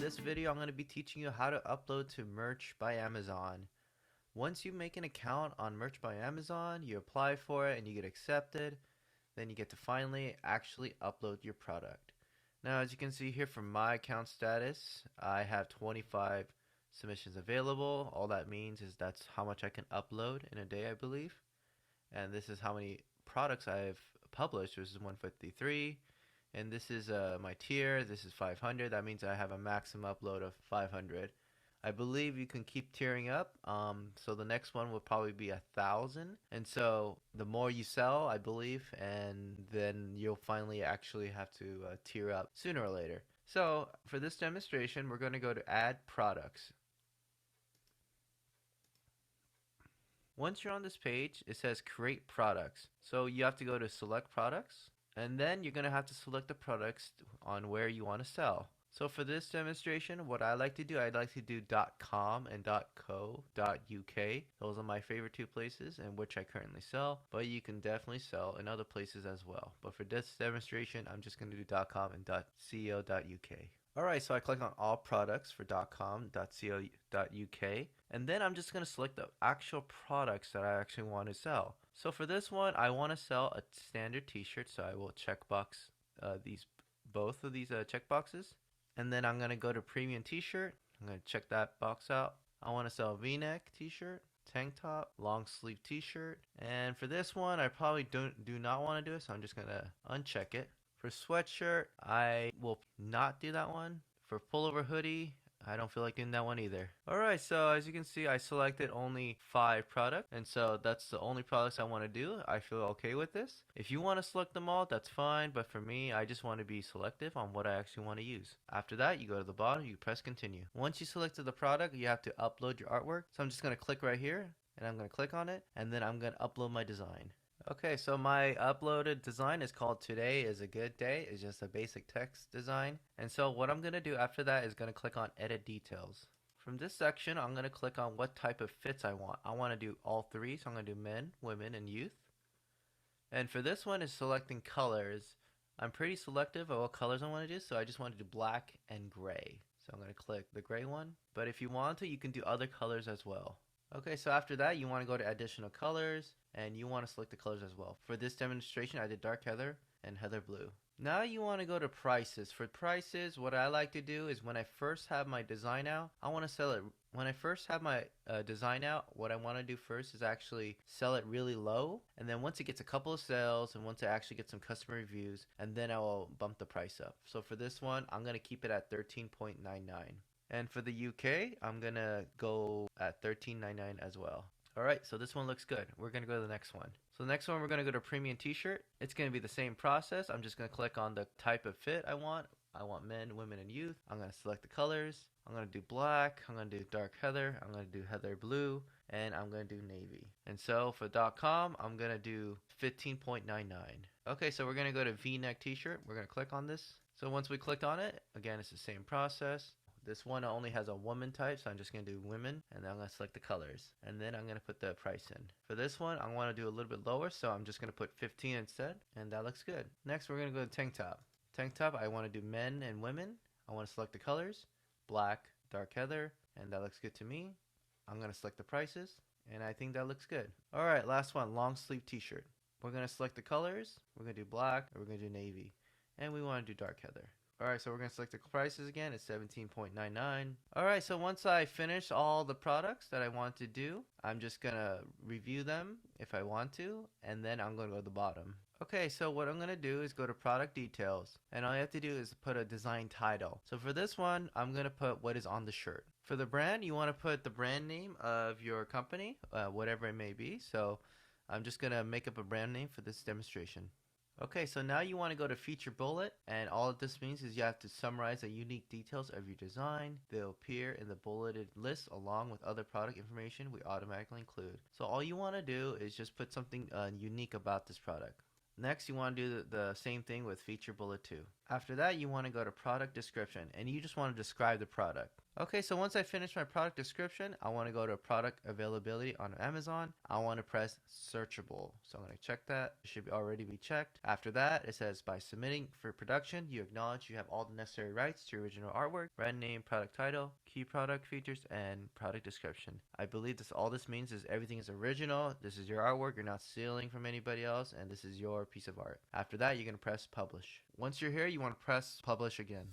this video, I'm going to be teaching you how to upload to Merch by Amazon. Once you make an account on Merch by Amazon, you apply for it and you get accepted. Then you get to finally actually upload your product. Now, as you can see here from my account status, I have 25 submissions available. All that means is that's how much I can upload in a day, I believe. And this is how many products I've published, which is 153. And this is my tier. This is 500. That means I have a maximum upload of 500. I believe you can keep tiering up. So the next one will probably be 1,000. And so the more you sell, I believe, and then you'll finally actually have to tier up sooner or later. So for this demonstration, we're going to go to Add Products. Once you're on this page, it says Create Products. So you have to go to Select Products. And then you're going to have to select the products on where you want to sell. So for this demonstration, what I like to do, I'd like to do .com and .co.uk. Those are my favorite two places in which I currently sell, but you can definitely sell in other places as well. But for this demonstration, I'm just going to do .com and .co.uk. Alright, so I click on all products for .com, .co.uk, and then I'm just going to select the actual products that I actually want to sell. So for this one, I want to sell a standard t-shirt, so I will checkbox both of these checkboxes. And then I'm going to go to premium t-shirt. I'm going to check that box out. I want to sell a v-neck t-shirt, tank top, long sleeve t-shirt. And for this one, I probably do not want to do it, so I'm just going to uncheck it. For sweatshirt, I will not do that one. For pullover hoodie, I don't feel like doing that one either. Alright, so as you can see, I selected only 5 products, and so that's the only products I want to do. I feel okay with this. If you want to select them all, that's fine, but for me, I just want to be selective on what I actually want to use. After that, you go to the bottom, you press continue. Once you selected the product, you have to upload your artwork. So I'm just going to click right here, and I'm going to click on it, and then I'm going to upload my design. Okay, so my uploaded design is called Today is a Good Day. It's just a basic text design. And so what I'm going to do after that is going to click on Edit Details. From this section, I'm going to click on what type of fits I want. I want to do all 3, so I'm going to do men, women, and youth. And for this one is selecting colors. I'm pretty selective of what colors I want to do, so I just want to do black and gray. So I'm going to click the gray one. But if you want to, you can do other colors as well. Okay, so after that, you want to go to additional colors, and you want to select the colors as well. For this demonstration, I did dark heather and heather blue. Now you want to go to prices. For prices, what I like to do is when I first have my design out, I want to sell it. When I first have my design out, what I want to do first is actually sell it really low. And then once it gets a couple of sales and once I actually get some customer reviews, and then I will bump the price up. So for this one, I'm going to keep it at $13.99. And for the UK, I'm going to go at $13.99 as well. Alright, so this one looks good. We're going to go to the next one. So the next one, we're going to go to premium t-shirt. It's going to be the same process. I'm just going to click on the type of fit I want. I want men, women, and youth. I'm going to select the colors. I'm going to do black. I'm going to do dark heather. I'm going to do heather blue. And I'm going to do navy. And so for .com, I'm going to do $15.99. Okay, so we're going to go to v-neck t-shirt. We're going to click on this. So once we click on it, again, it's the same process. This one only has a woman type, so I'm just going to do women, and then I'm going to select the colors. And then I'm going to put the price in. For this one, I want to do a little bit lower, so I'm just going to put 15 instead, and that looks good. Next, we're going to go to tank top. Tank top, I want to do men and women. I want to select the colors, black, dark heather, and that looks good to me. I'm going to select the prices, and I think that looks good. Alright, last one, long sleeve t-shirt. We're going to select the colors, we're going to do black, and we're going to do navy. And we want to do dark heather. Alright, so we're going to select the prices again. It's $17.99. Alright, so once I finish all the products that I want to do, I'm just going to review them if I want to, and then I'm going to go to the bottom. Okay, so what I'm going to do is go to product details, and all you have to do is put a design title. So for this one, I'm going to put what is on the shirt. For the brand, you want to put the brand name of your company, whatever it may be. So I'm just going to make up a brand name for this demonstration. Okay, so now you want to go to feature bullet, and all this means is you have to summarize the unique details of your design. They'll appear in the bulleted list along with other product information we automatically include. So all you want to do is just put something unique about this product. Next, you want to do the same thing with feature bullet 2. After that, you want to go to product description, and you just want to describe the product. Okay, so once I finish my product description, I want to go to product availability on Amazon. I want to press searchable. So I'm going to check that. It should already be checked. After that, it says by submitting for production, you acknowledge you have all the necessary rights to your original artwork, brand name, product title, key product features, and product description. I believe all this means is everything is original. This is your artwork. You're not stealing from anybody else, and this is your piece of art. After that, you're going to press publish. Once you're here, you want to press publish again.